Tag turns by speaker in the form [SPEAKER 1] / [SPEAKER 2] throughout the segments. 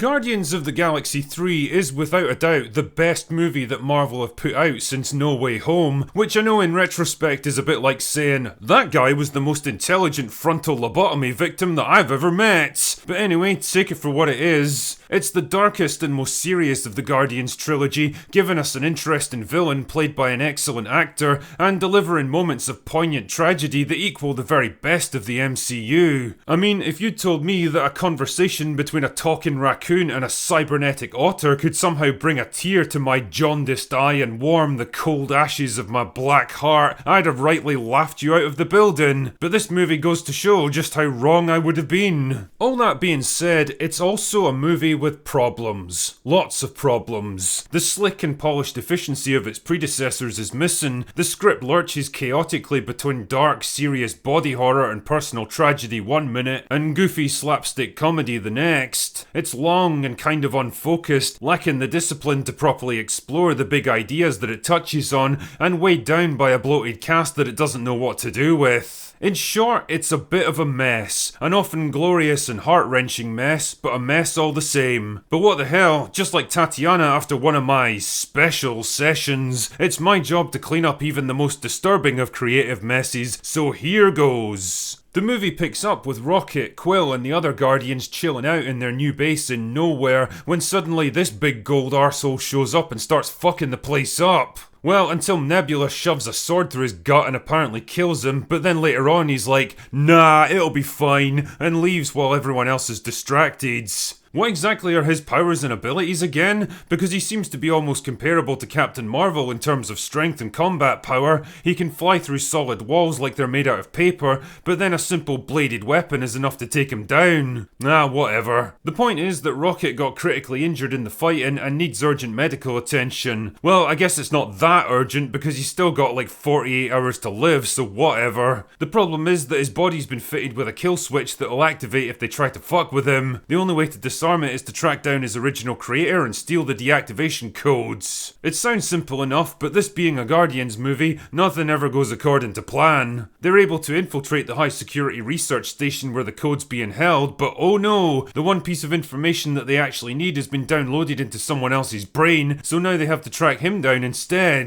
[SPEAKER 1] Guardians of the Galaxy 3 is without a doubt the best movie that Marvel have put out since No Way Home, which I know in retrospect is a bit like saying, that guy was the most intelligent frontal lobotomy victim that I've ever met. But anyway, take it for what it is. It's the darkest and most serious of the Guardians trilogy, giving us an interesting villain played by an excellent actor, and delivering moments of poignant tragedy that equal the very best of the MCU. I mean, if you'd told me that a conversation between a talking raccoon and a cybernetic otter could somehow bring a tear to my jaundiced eye and warm the cold ashes of my black heart, I'd have rightly laughed you out of the building. But this movie goes to show just how wrong I would have been. All that being said, it's also a movie with problems. Lots of problems. The slick and polished efficiency of its predecessors is missing, the script lurches chaotically between dark, serious body horror and personal tragedy one minute, and goofy slapstick comedy the next. It's long and kind of unfocused, lacking the discipline to properly explore the big ideas that it touches on, and weighed down by a bloated cast that it doesn't know what to do with. In short, it's a bit of a mess. An often glorious and heart-wrenching mess, but a mess all the same. But what the hell, just like Tatiana after one of my special sessions, it's my job to clean up even the most disturbing of creative messes, so here goes. The movie picks up with Rocket, Quill and the other Guardians chilling out in their new base in nowhere when suddenly this big gold arsehole shows up and starts fucking the place up. Well, until Nebula shoves a sword through his gut and apparently kills him, but then later on he's like, nah, it'll be fine, and leaves while everyone else is distracted. What exactly are his powers and abilities again? Because he seems to be almost comparable to Captain Marvel in terms of strength and combat power. He can fly through solid walls like they're made out of paper, but then a simple bladed weapon is enough to take him down. Ah, whatever. The point is that Rocket got critically injured in the fighting and needs urgent medical attention. Well, I guess it's not that urgent because he's still got like 48 hours to live, so whatever. The problem is that his body's been fitted with a kill switch that'll activate if they try to fuck with him. The only way to disarm it is to track down his original creator and steal the deactivation codes. It sounds simple enough, but this being a Guardians movie, nothing ever goes according to plan. They're able to infiltrate the high security research station where the code's being held, but oh no, the one piece of information that they actually need has been downloaded into someone else's brain, so now they have to track him down instead.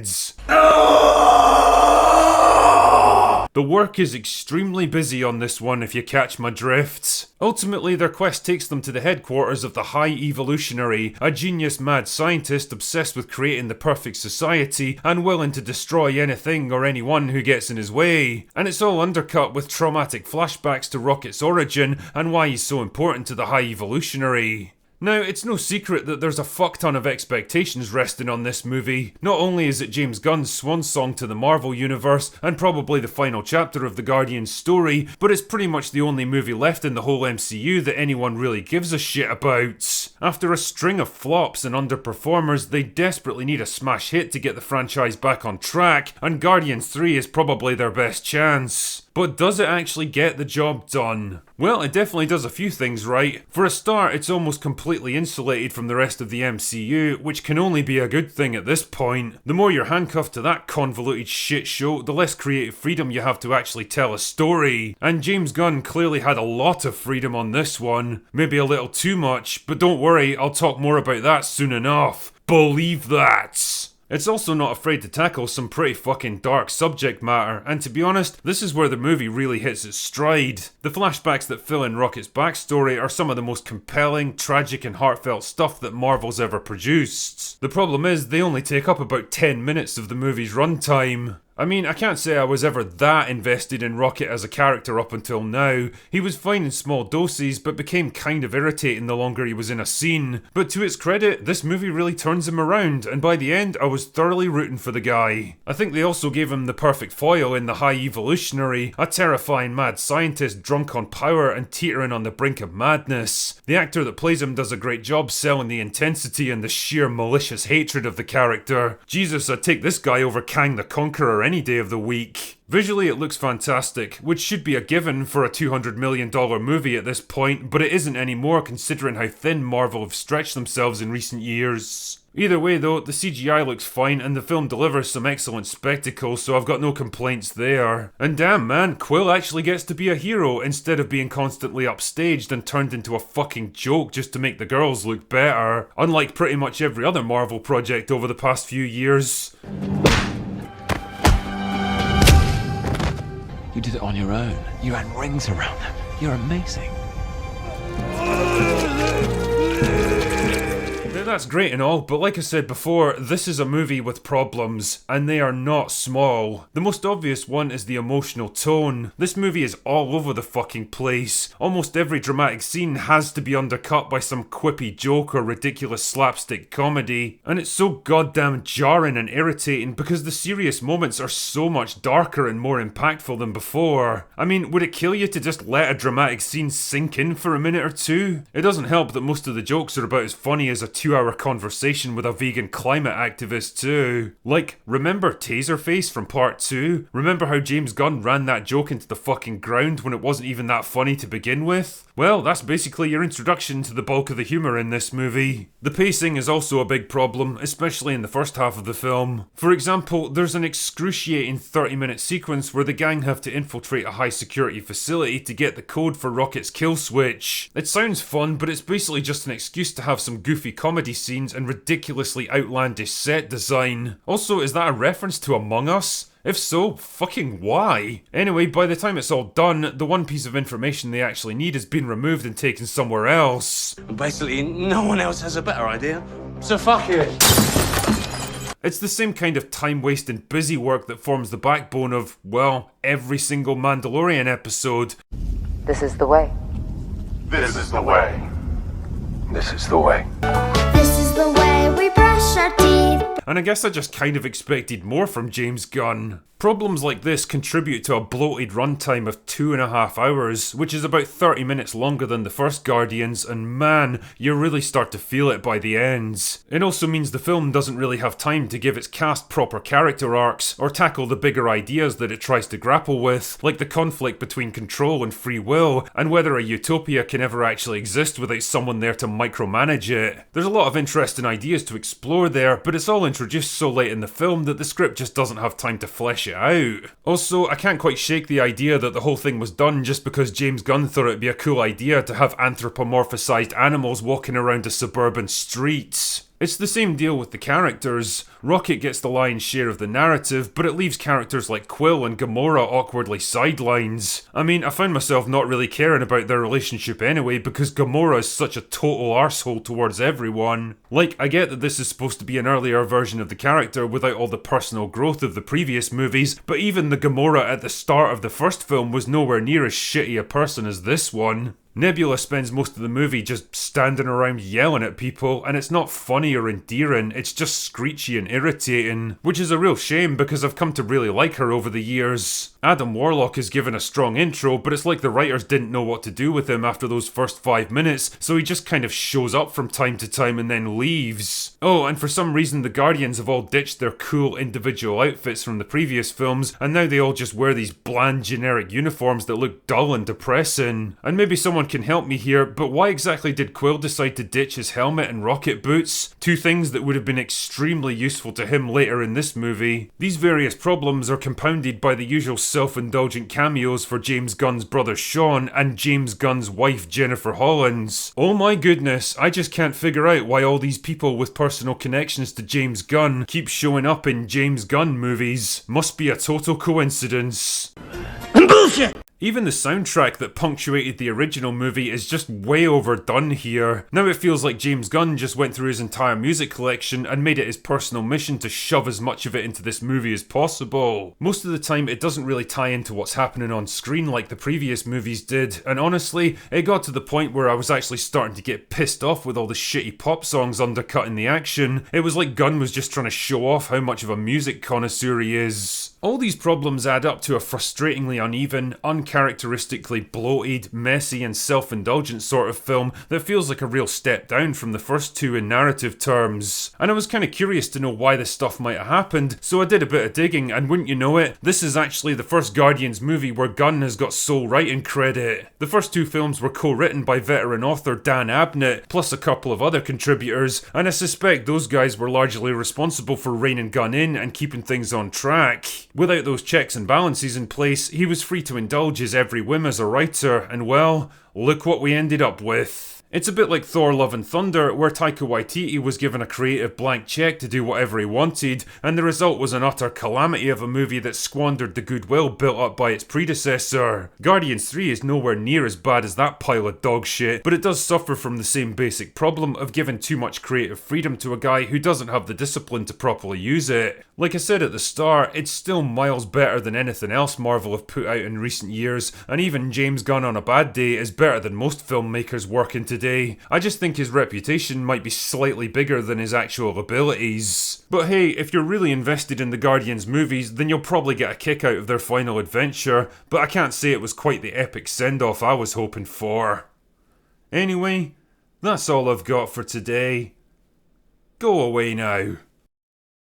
[SPEAKER 1] The work is extremely busy on this one if you catch my drift. Ultimately, their quest takes them to the headquarters of the High Evolutionary, a genius mad scientist obsessed with creating the perfect society and willing to destroy anything or anyone who gets in his way. And it's all undercut with traumatic flashbacks to Rocket's origin and why he's so important to the High Evolutionary. Now, it's no secret that there's a fuck ton of expectations resting on this movie. Not only is it James Gunn's swan song to the Marvel Universe, and probably the final chapter of the Guardians story, but it's pretty much the only movie left in the whole MCU that anyone really gives a shit about. After a string of flops and underperformers, they desperately need a smash hit to get the franchise back on track, and Guardians 3 is probably their best chance. But does it actually get the job done? Well, it definitely does a few things right. For a start, it's almost completely insulated from the rest of the MCU, which can only be a good thing at this point. The more you're handcuffed to that convoluted shit show, the less creative freedom you have to actually tell a story. And James Gunn clearly had a lot of freedom on this one. Maybe a little too much, but don't worry, I'll talk more about that soon enough. Believe that! It's also not afraid to tackle some pretty fucking dark subject matter, and to be honest, this is where the movie really hits its stride. The flashbacks that fill in Rocket's backstory are some of the most compelling, tragic and heartfelt stuff that Marvel's ever produced. The problem is, they only take up about 10 minutes of the movie's runtime. I mean, I can't say I was ever that invested in Rocket as a character up until now. He was fine in small doses, but became kind of irritating the longer he was in a scene. But to its credit, this movie really turns him around, and by the end, I was thoroughly rooting for the guy. I think they also gave him the perfect foil in the High Evolutionary, a terrifying mad scientist drunk on power and teetering on the brink of madness. The actor that plays him does a great job selling the intensity and the sheer malicious hatred of the character. Jesus, I'd take this guy over Kang the Conqueror any day of the week. Visually it looks fantastic, which should be a given for a $200 million movie at this point, but it isn't anymore considering how thin Marvel have stretched themselves in recent years. Either way though, the CGI looks fine and the film delivers some excellent spectacle, so I've got no complaints there. And damn man, Quill actually gets to be a hero instead of being constantly upstaged and turned into a fucking joke just to make the girls look better, unlike pretty much every other Marvel project over the past few years.
[SPEAKER 2] You did it on your own. You ran rings around them. You're amazing.
[SPEAKER 1] That's great and all, but like I said before, this is a movie with problems, and they are not small. The most obvious one is the emotional tone. This movie is all over the fucking place. Almost every dramatic scene has to be undercut by some quippy joke or ridiculous slapstick comedy, and it's so goddamn jarring and irritating because the serious moments are so much darker and more impactful than before. I mean, would it kill you to just let a dramatic scene sink in for a minute or two? It doesn't help that most of the jokes are about as funny as a 2-hour conversation with a vegan climate activist too. Like, remember Taserface from part 2? Remember how James Gunn ran that joke into the fucking ground when it wasn't even that funny to begin with? Well, that's basically your introduction to the bulk of the humour in this movie. The pacing is also a big problem, especially in the first half of the film. For example, there's an excruciating 30-minute sequence where the gang have to infiltrate a high security facility to get the code for Rocket's kill switch. It sounds fun, but it's basically just an excuse to have some goofy comedy scenes and ridiculously outlandish set design. Also, is that a reference to Among Us? If so, fucking why? Anyway, by the time it's all done, the one piece of information they actually need has been removed and taken somewhere else.
[SPEAKER 3] Basically, no one else has a better idea, so fuck it.
[SPEAKER 1] It's the same kind of time-wasting busy work that forms the backbone of, well, every single Mandalorian episode.
[SPEAKER 4] This is the way.
[SPEAKER 5] This is the way. This is the way.
[SPEAKER 6] This is the way we brush our teeth.
[SPEAKER 1] And I guess I just kind of expected more from James Gunn. Problems like this contribute to a bloated runtime of 2.5 hours, which is about 30 minutes longer than the first Guardians, and man, you really start to feel it by the ends. It also means the film doesn't really have time to give its cast proper character arcs, or tackle the bigger ideas that it tries to grapple with, like the conflict between control and free will, and whether a utopia can ever actually exist without someone there to micromanage it. There's a lot of interesting ideas to explore there, but it's all introduced so late in the film that the script just doesn't have time to flesh it out. Also, I can't quite shake the idea that the whole thing was done just because James Gunn thought it'd be a cool idea to have anthropomorphized animals walking around a suburban street. It's the same deal with the characters. Rocket gets the lion's share of the narrative, but it leaves characters like Quill and Gamora awkwardly sidelines. I mean, I found myself not really caring about their relationship anyway because Gamora is such a total arsehole towards everyone. Like, I get that this is supposed to be an earlier version of the character without all the personal growth of the previous movies, but even the Gamora at the start of the first film was nowhere near as shitty a person as this one. Nebula spends most of the movie just standing around yelling at people, and it's not funny or endearing, it's just screechy and irritating, which is a real shame because I've come to really like her over the years. Adam Warlock is given a strong intro, but it's like the writers didn't know what to do with him after those first 5 minutes, so he just kind of shows up from time to time and then leaves. Oh, and for some reason the Guardians have all ditched their cool individual outfits from the previous films, and now they all just wear these bland generic uniforms that look dull and depressing. And maybe someone can help me here, but why exactly did Quill decide to ditch his helmet and rocket boots? Two things that would have been extremely useful to him later in this movie. These various problems are compounded by the usual self-indulgent cameos for James Gunn's brother Sean and James Gunn's wife Jennifer Hollins. Oh my goodness, I just can't figure out why all these people with personal connections to James Gunn keep showing up in James Gunn movies. Must be a total coincidence.
[SPEAKER 3] Bullshit!
[SPEAKER 1] Even the soundtrack that punctuated the original movie is just way overdone here. Now it feels like James Gunn just went through his entire music collection and made it his personal mission to shove as much of it into this movie as possible. Most of the time it doesn't really tie into what's happening on screen like the previous movies did, and honestly, it got to the point where I was actually starting to get pissed off with all the shitty pop songs undercutting the action. It was like Gunn was just trying to show off how much of a music connoisseur he is. All these problems add up to a frustratingly uneven, uncharacteristically bloated, messy and self-indulgent sort of film that feels like a real step down from the first two in narrative terms. And I was kind of curious to know why this stuff might have happened, so I did a bit of digging, and wouldn't you know it, this is actually the first Guardians movie where Gunn has got sole writing credit. The first two films were co-written by veteran author Dan Abnett, plus a couple of other contributors, and I suspect those guys were largely responsible for reining Gunn in and keeping things on track. Without those checks and balances in place, he was free to indulge his every whim as a writer, and well, look what we ended up with. It's a bit like Thor Love and Thunder, where Taika Waititi was given a creative blank check to do whatever he wanted, and the result was an utter calamity of a movie that squandered the goodwill built up by its predecessor. Guardians 3 is nowhere near as bad as that pile of dog shit, but it does suffer from the same basic problem of giving too much creative freedom to a guy who doesn't have the discipline to properly use it. Like I said at the start, it's still miles better than anything else Marvel have put out in recent years, and even James Gunn on a bad day is better than most filmmakers working today. I just think his reputation might be slightly bigger than his actual abilities. But hey, if you're really invested in the Guardians movies, then you'll probably get a kick out of their final adventure, but I can't say it was quite the epic send-off I was hoping for. Anyway, that's all I've got for today. Go away now.